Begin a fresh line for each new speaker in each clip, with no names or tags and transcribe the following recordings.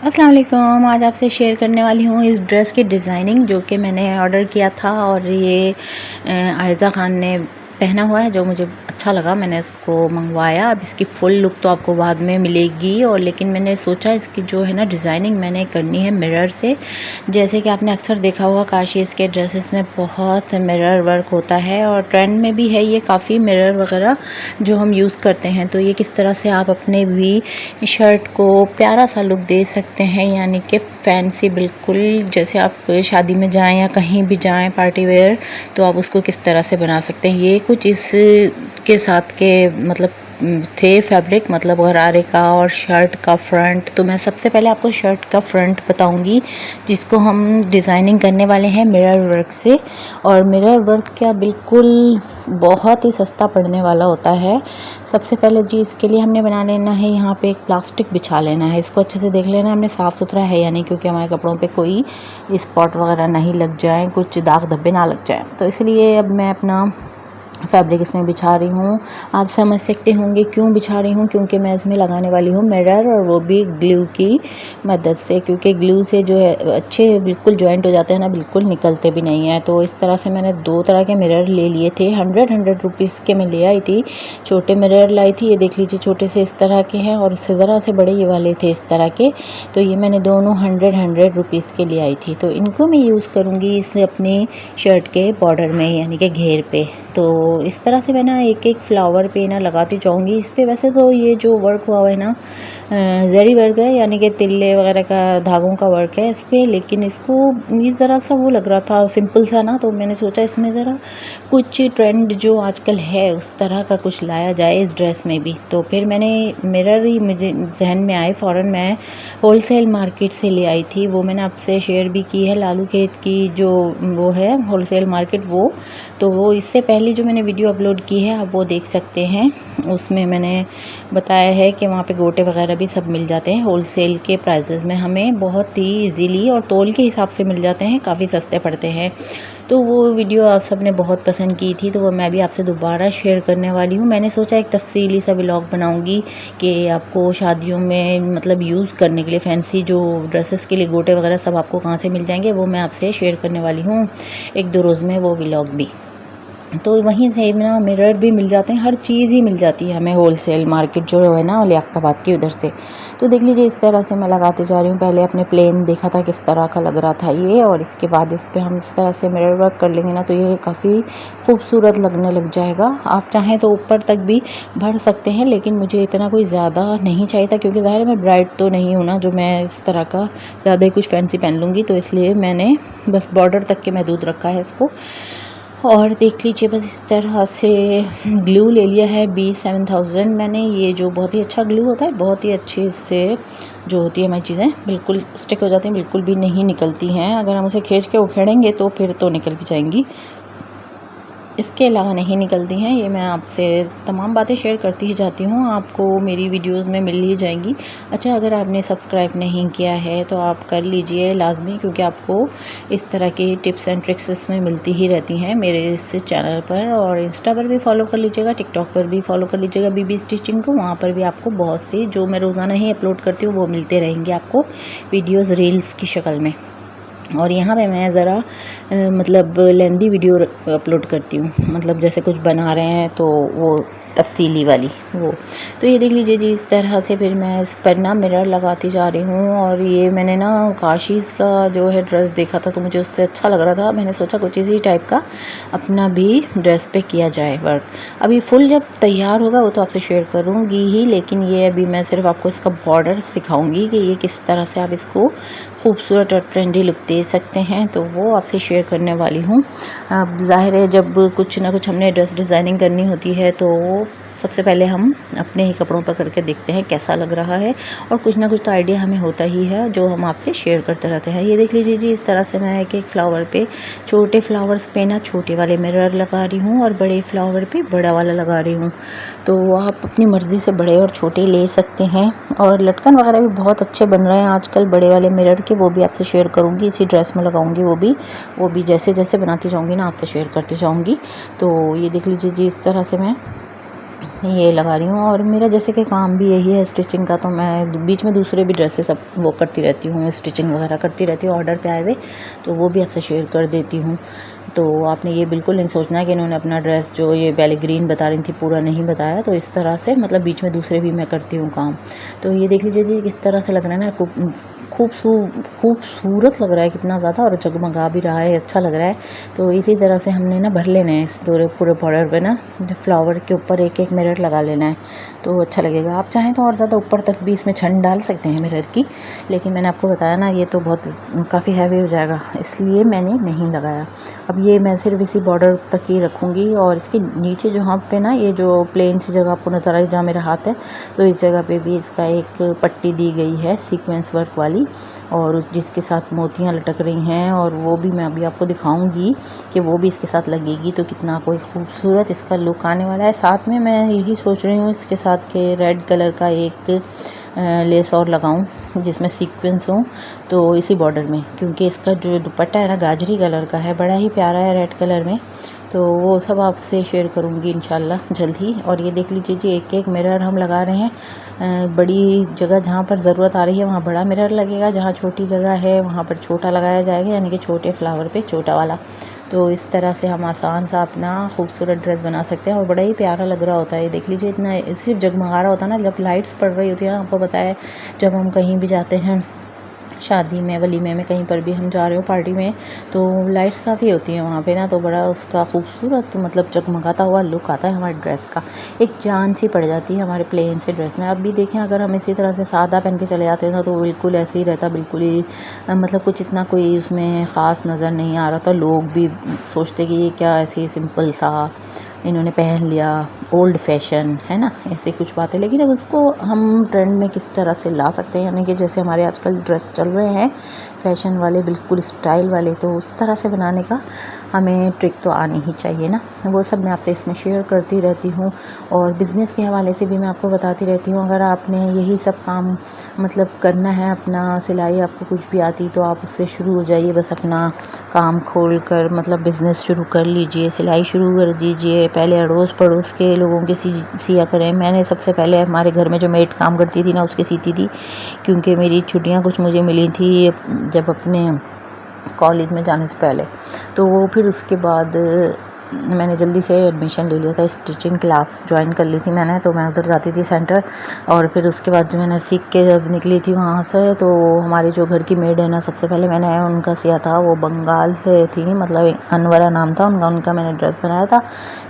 अस्सलाम वालेकुम। आज आपसे शेयर करने वाली हूँ इस ड्रेस की डिज़ाइनिंग जो कि मैंने ऑर्डर किया था और ये आयज़ा ख़ान ने पहना हुआ है जो मुझे अच्छा लगा, मैंने इसको मंगवाया। अब इसकी फ़ुल लुक तो आपको बाद में मिलेगी और लेकिन मैंने सोचा इसकी जो है ना डिज़ाइनिंग मैंने करनी है मिरर से। जैसे कि आपने अक्सर देखा होगा काशीज़ के ड्रेसेस में बहुत मिरर वर्क होता है और ट्रेंड में भी है ये काफ़ी मिरर वगैरह जो हम यूज़ करते हैं। तो ये किस तरह से आप अपने भी शर्ट को प्यारा सा लुक दे सकते हैं, यानी कि फैंसी बिल्कुल जैसे आप शादी में जाएं या कहीं भी जाएं पार्टी वेयर, तो आप उसको किस तरह से बना सकते हैं। ये कुछ इस के साथ के मतलब थे फैब्रिक, मतलब गरारे का और शर्ट का फ्रंट। तो मैं सबसे पहले आपको शर्ट का फ्रंट बताऊंगी जिसको हम डिज़ाइनिंग करने वाले हैं मिरर वर्क से। और मिरर वर्क क्या बिल्कुल बहुत ही सस्ता पड़ने वाला होता है। सबसे पहले जी इसके लिए हमने बना लेना है, यहाँ पे एक प्लास्टिक बिछा लेना है। इसको अच्छे से देख लेना है हमने साफ़ सुथरा है या नहीं, क्योंकि हमारे कपड़ों पे कोई स्पॉट वगैरह नहीं लग जाए, कुछ दाग धब्बे ना लग जाए। तो इसलिए अब मैं अपना फैब्रिक इसमें बिछा रही हूँ। आप समझ सकते होंगे क्यों बिछा रही हूँ, क्योंकि मैं इसमें लगाने वाली हूँ मिरर, और वो भी ग्लू की मदद से, क्योंकि ग्लू से जो है अच्छे बिल्कुल जॉइंट हो जाते हैं ना, बिल्कुल निकलते भी नहीं है। तो इस तरह से मैंने 2 तरह के मिरर ले लिए थे। 100 रुपीज़ के मैं ले आई थी। छोटे मिरर लाई थी, ये देख लीजिए छोटे से इस तरह के हैं, और इससे ज़रा से बड़े ये वाले थे इस तरह के। तो ये मैंने दोनों 100 रुपीज़ के ले आई थी। तो इनको मैं यूज़ करूँगी इस अपनी शर्ट के बॉर्डर में, यानी कि घेर पे। तो इस तरह से मैं ना एक एक फ्लावर पे ना लगाती जाऊँगी इस पे। वैसे तो ये जो वर्क हुआ है ना जरी वर्क है, यानी कि तिल्ले वगैरह का धागों का वर्क है इस पे, लेकिन इसको ये ज़रा सा वो लग रहा था सिंपल सा ना, तो मैंने सोचा इसमें ज़रा कुछ ट्रेंड जो आजकल है उस तरह का कुछ लाया जाए इस ड्रेस में भी। तो फिर मैंने मिरर ही मुझे जहन में आए फ़ौरन। मैं होलसेल मार्केट से ले आई थी, वो मैंने आपसे शेयर भी की है, लालू खेत की जो वो है होलसेल मार्केट वो। तो वो इससे पहले जो मैंने वीडियो अपलोड की है आप वो देख सकते हैं, उसमें मैंने बताया है कि वहाँ पे गोटे वगैरह भी सब मिल जाते हैं होलसेल के प्राइसेस में, हमें बहुत ही इजीली और तोल के हिसाब से मिल जाते हैं, काफ़ी सस्ते पड़ते हैं। तो वो वीडियो आप सब ने बहुत पसंद की थी, तो वो मैं भी आपसे दोबारा शेयर करने वाली हूँ। मैंने सोचा एक तफसीली सा व्लॉग बनाऊँगी कि आपको शादियों में मतलब यूज़ करने के लिए फैंसी जो ड्रेसेस के लिए गोटे वगैरह सब आपको कहाँ से मिल जाएंगे, वो मैं आपसे शेयर करने वाली हूँ 1-2 रोज़ में वो व्लॉग भी। तो वहीं से ना मिरर भी मिल जाते हैं, हर चीज़ ही मिल जाती है हमें होलसेल मार्केट जो है ना लियाकताबाद की उधर से। तो देख लीजिए इस तरह से मैं लगाते जा रही हूँ। पहले अपने प्लेन देखा था किस तरह का लग रहा था ये, और इसके बाद इस पर हम इस तरह से मिरर वर्क कर लेंगे ना तो ये काफ़ी खूबसूरत लगने लग जाएगा। आप चाहें तो ऊपर तक भी भर सकते हैं, लेकिन मुझे इतना कोई ज़्यादा नहीं चाहिए था, क्योंकि ज़ाहिर मैं ब्राइड तो नहीं हूँ ना जो मैं इस तरह का ज़्यादा ही कुछ फैंसी पहन लूँगी। तो इसलिए मैंने बस बॉर्डर तक के महदूद रखा है इसको। और देख लीजिए बस इस तरह से ग्लू ले लिया है B7000 मैंने, ये जो बहुत ही अच्छा ग्लू होता है, बहुत ही अच्छे से जो होती है हमारी चीज़ें बिल्कुल स्टिक हो जाती हैं, बिल्कुल भी नहीं निकलती हैं। अगर हम उसे खींच के उखेड़ेंगे तो फिर तो निकल भी जाएंगी, इसके अलावा नहीं निकलती हैं। ये मैं आपसे तमाम बातें शेयर करती ही जाती हूँ, आपको मेरी वीडियोस में मिल ही जाएंगी। अच्छा, अगर आपने सब्सक्राइब नहीं किया है तो आप कर लीजिए लाजमी, क्योंकि आपको इस तरह की टिप्स एंड ट्रिक्स इसमें मिलती ही रहती हैं मेरे इस चैनल पर। और इंस्टा पर भी फॉलो कर लीजिएगा, टिकटॉक पर भी फॉलो कर लीजिएगा बीबी स्टिचिंग को। वहाँ पर भी आपको बहुत सी जो मैं रोज़ाना ही अपलोड करती हूँ वो मिलते रहेंगे आपको वीडियोज़ रील्स की शक्ल में। और यहाँ पे मैं ज़रा मतलब लेंदी वीडियो अपलोड करती हूँ, मतलब जैसे कुछ बना रहे हैं तो वो तफसीली वाली वो। तो ये देख लीजिए जी इस तरह से फिर मैं इस पर ना मिरर लगाती जा रही हूँ। और ये मैंने ना काशीज़ का जो है ड्रेस देखा था तो मुझे उससे अच्छा लग रहा था, मैंने सोचा कुछ इसी टाइप का अपना भी ड्रेस पे किया जाए वर्क। अभी फुल जब तैयार होगा वो तो आपसे शेयर करूँगी ही, लेकिन ये अभी मैं सिर्फ आपको इसका बॉर्डर सिखाऊंगी कि ये किस तरह से आप इसको खूबसूरत और ट्रेंडी लुक दे सकते हैं, तो वो आपसे शेयर करने वाली हूँ। अब ज़ाहिर है जब कुछ ना कुछ हमने ड्रेस डिज़ाइनिंग करनी होती है तो सबसे पहले हम अपने ही कपड़ों पर करके देखते हैं कैसा लग रहा है, और कुछ ना कुछ तो आइडिया हमें होता ही है जो हम आपसे शेयर करते रहते हैं। ये देख लीजिए जी इस तरह से मैं एक एक फ्लावर पे, छोटे फ्लावर्स पे ना छोटे वाले मिरर लगा रही हूँ और बड़े फ्लावर पे बड़ा वाला लगा रही हूँ। तो आप अपनी मर्ज़ी से बड़े और छोटे ले सकते हैं। और लटकन वगैरह भी बहुत अच्छे बन रहे हैं आजकल बड़े वाले मिरर के, वो भी आपसे शेयर करूँगी, इसी ड्रेस में लगाऊंगी वो भी जैसे जैसे बनाती जाऊँगी ना आपसे शेयर करती जाऊँगी। तो ये देख लीजिए जी इस तरह से मैं ये लगा रही हूँ। और मेरा जैसे कि काम भी यही है स्टिचिंग का, तो मैं बीच में दूसरे भी ड्रेसेस सब वो करती रहती हूँ, स्टिचिंग वगैरह करती रहती हूँ ऑर्डर पे आए हुए, तो वो भी आपसे शेयर कर देती हूँ। तो आपने ये बिल्कुल नहीं सोचना है कि इन्होंने अपना ड्रेस जो ये पहले ग्रीन बता रही थी पूरा नहीं बताया, तो इस तरह से मतलब बीच में दूसरे भी मैं करती हूँ काम। तो ये देख लीजिए जी किस तरह से लग रहा है ना, खूबसूरत लग रहा है कितना ज़्यादा, और जगमगा भी रहा है, अच्छा लग रहा है। तो इसी तरह से हमने ना भर लेना है इस पूरे बॉर्डर पे ना, फ्लावर के ऊपर एक एक मिरर लगा लेना है, तो अच्छा लगेगा। आप चाहें तो और ज़्यादा ऊपर तक भी इसमें छन डाल सकते हैं मिरर की, लेकिन मैंने आपको बताया ना ये तो बहुत काफ़ी हैवी हो जाएगा, इसलिए मैंने नहीं लगाया। अब ये मैं सिर्फ इसी बॉर्डर तक ही रखूँगी, और इसके नीचे जो यहाँ पे ना ये जो प्लेन सी जगह आपको नज़र आई जहाँ मेरा हाथ है, तो इस जगह पे भी इसका एक पट्टी दी गई है सीक्वेंस वर्क वाली, और जिसके साथ मोतियाँ लटक रही हैं, और वो भी मैं अभी आपको दिखाऊंगी कि वो भी इसके साथ लगेगी तो कितना कोई खूबसूरत इसका लुक आने वाला है। साथ में मैं यही सोच रही हूँ इसके साथ के रेड कलर का एक लेस और लगाऊं जिसमें सीक्वेंस हो, तो इसी बॉर्डर में, क्योंकि इसका जो दुपट्टा है ना गाजरी कलर का है, बड़ा ही प्यारा है रेड कलर में। तो वो सब आपसे शेयर करूँगी इंशाल्लाह जल्द ही। और ये देख लीजिए जी एक एक मिरर हम लगा रहे हैं, बड़ी जगह जहाँ पर ज़रूरत आ रही है वहाँ बड़ा मिरर लगेगा, जहाँ छोटी जगह है वहाँ पर छोटा लगाया जाएगा, यानी कि छोटे फ्लावर पे छोटा वाला। तो इस तरह से हम आसान सा अपना खूबसूरत ड्रेस बना सकते हैं, और बड़ा ही प्यारा लग रहा होता है। ये देख लीजिए इतना सिर्फ जगमगा रहा होता है ना, जब लाइट्स पड़ रही होती है ना, आपको पता है जब हम कहीं भी जाते हैं शादी में, वलीमे में, कहीं पर भी हम जा रहे हो पार्टी में, तो लाइट्स काफ़ी होती हैं वहाँ पे ना, तो बड़ा उसका खूबसूरत मतलब जगमगाता हुआ लुक आता है हमारे ड्रेस का, एक जान सी पड़ जाती है हमारे प्लेन से ड्रेस में। अब भी देखें अगर हम इसी तरह से सादा पहन के चले जाते हैं ना, तो बिल्कुल ऐसे ही रहता, बिल्कुल ही मतलब कुछ इतना कोई उसमें ख़ास नज़र नहीं आ रहा था। लोग भी सोचते कि ये क्या ऐसे ही सिंपल सा इन्होंने पहन लिया, ओल्ड फैशन है ना, ऐसे कुछ बातें। लेकिन अब उसको हम ट्रेंड में किस तरह से ला सकते हैं, यानी कि जैसे हमारे आजकल ड्रेस चल रहे हैं फैशन वाले, बिल्कुल स्टाइल वाले, तो उस तरह से बनाने का हमें ट्रिक तो आनी ही चाहिए ना। वो सब मैं आपसे इसमें शेयर करती रहती हूँ, और बिज़नेस के हवाले से भी मैं आपको बताती रहती हूँ। अगर आपने यही सब काम मतलब करना है, अपना सिलाई आपको कुछ भी आती तो आप उससे शुरू हो जाइए, बस अपना काम खोल कर मतलब बिज़नेस शुरू कर लीजिए, सिलाई शुरू कर दीजिए। पहले अड़ोस पड़ोस के लोगों के सिया करें। मैंने सबसे पहले हमारे घर में जो मेड काम करती थी ना उसके सीती थी, क्योंकि मेरी छुट्टियां कुछ मुझे मिली थी जब अपने कॉलेज में जाने से पहले। तो फिर उसके बाद मैंने जल्दी से एडमिशन ले लिया था, स्टिचिंग क्लास ज्वाइन कर ली थी मैंने, तो मैं उधर जाती थी सेंटर। और फिर उसके बाद जो मैंने सीख के जब निकली थी वहाँ से, तो हमारी जो घर की मेड है ना, सबसे पहले मैंने उनका सिया था, वो बंगाल से थी, मतलब अनवरा नाम था उनका मैंने ड्रेस बनाया था,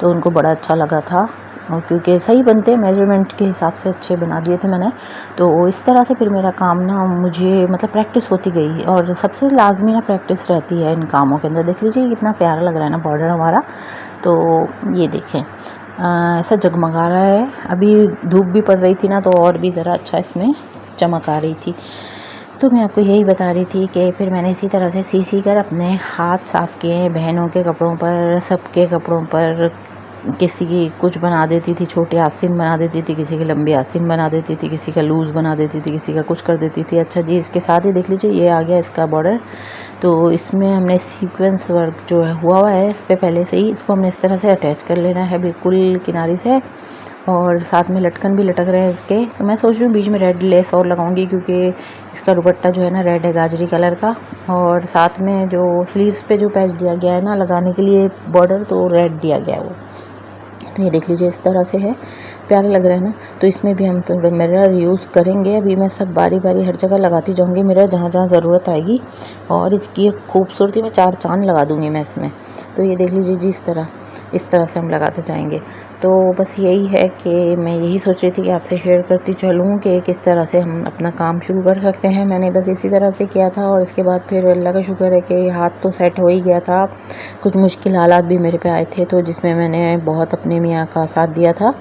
तो उनको बड़ा अच्छा लगा था, और क्योंकि सही बनते मेजरमेंट के हिसाब से अच्छे बना दिए थे मैंने। तो इस तरह से फिर मेरा काम ना मुझे मतलब प्रैक्टिस होती गई, और सबसे लाजमी ना प्रैक्टिस रहती है इन कामों के अंदर। देख लीजिए कितना प्यारा लग रहा है ना बॉर्डर हमारा। तो ये देखें ऐसा जगमगा रहा है। अभी धूप भी पड़ रही थी ना, तो और भी ज़रा अच्छा इसमें चमक आ रही थी। तो मैं आपको यही बता रही थी कि फिर मैंने इसी तरह से सी कर अपने हाथ साफ़ किए, बहनों के कपड़ों पर, सबके कपड़ों पर। किसी की कुछ बना देती थी, छोटी आस्तीन बना देती थी, किसी की लंबी आस्तीन बना देती थी, किसी का लूज़ बना देती थी, किसी का कुछ कर देती थी। अच्छा जी, इसके साथ ही देख लीजिए ये आ गया इसका बॉर्डर। तो इसमें हमने सीक्वेंस वर्क जो है हुआ है इस पर पहले से ही, इसको हमने इस तरह से अटैच कर लेना है बिल्कुल किनारे से, और साथ में लटकन भी लटक रहे हैं इसके। तो मैं सोच रही हूँ बीच में रेड लेस और लगाऊंगी, क्योंकि इसका दुपट्टा जो है ना रेड है गाजरी कलर का, और साथ में जो स्लीव्स पे जो पैच दिया गया है ना लगाने के लिए बॉर्डर, तो रेड दिया गया है वो। तो ये देख लीजिए इस तरह से है, प्यारा लग रहा है ना। तो इसमें भी हम थोड़े मिरर यूज़ करेंगे। अभी मैं सब बारी बारी हर जगह लगाती जाऊंगी मिरर, जहाँ जहाँ ज़रूरत आएगी, और इसकी खूबसूरती में 4 चांद लगा दूंगी मैं इसमें। तो ये देख लीजिए जी इस तरह से हम लगाते जाएंगे। तो बस यही है कि मैं यही सोच रही थी कि आपसे शेयर करती चलूँ कि किस तरह से हम अपना काम शुरू कर सकते हैं। मैंने बस इसी तरह से किया था, और इसके बाद फिर अल्लाह का शुक्र है कि हाथ तो सेट हो ही गया था। कुछ मुश्किल हालात भी मेरे पे आए थे, तो जिसमें मैंने बहुत अपने मियाँ का साथ दिया था,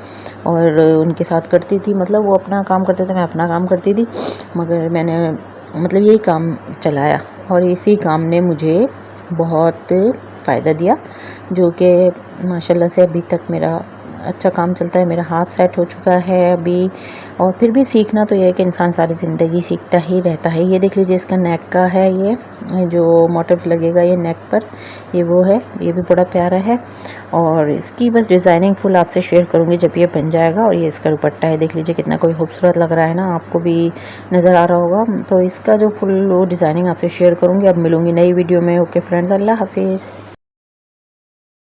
और उनके साथ करती थी, मतलब वो अपना काम करते थे, मैं अपना काम करती थी, मगर मैंने मतलब यही काम चलाया, और इसी काम ने मुझे बहुत फ़ायदा दिया, जो कि माशाल्लाह से अभी तक मेरा अच्छा काम चलता है। मेरा हाथ सेट हो चुका है अभी, और फिर भी सीखना तो ये है कि इंसान सारी ज़िंदगी सीखता ही रहता है। ये देख लीजिए, इसका नेक का है, ये जो मोटिव लगेगा ये नेक पर, ये वो है, ये भी बड़ा प्यारा है। और इसकी बस डिज़ाइनिंग फुल आपसे शेयर करूँगी जब ये बन जाएगा। और ये इसका दुपट्टा है, देख लीजिए कितना कोई खूबसूरत लग रहा है ना, आपको भी नज़र आ रहा होगा। तो इसका जो फुल वो डिज़ाइनिंग आपसे शेयर करूँगी। अब मिलूँगी नई वीडियो में। ओके फ्रेंड्स, अल्लाह हाफिज़।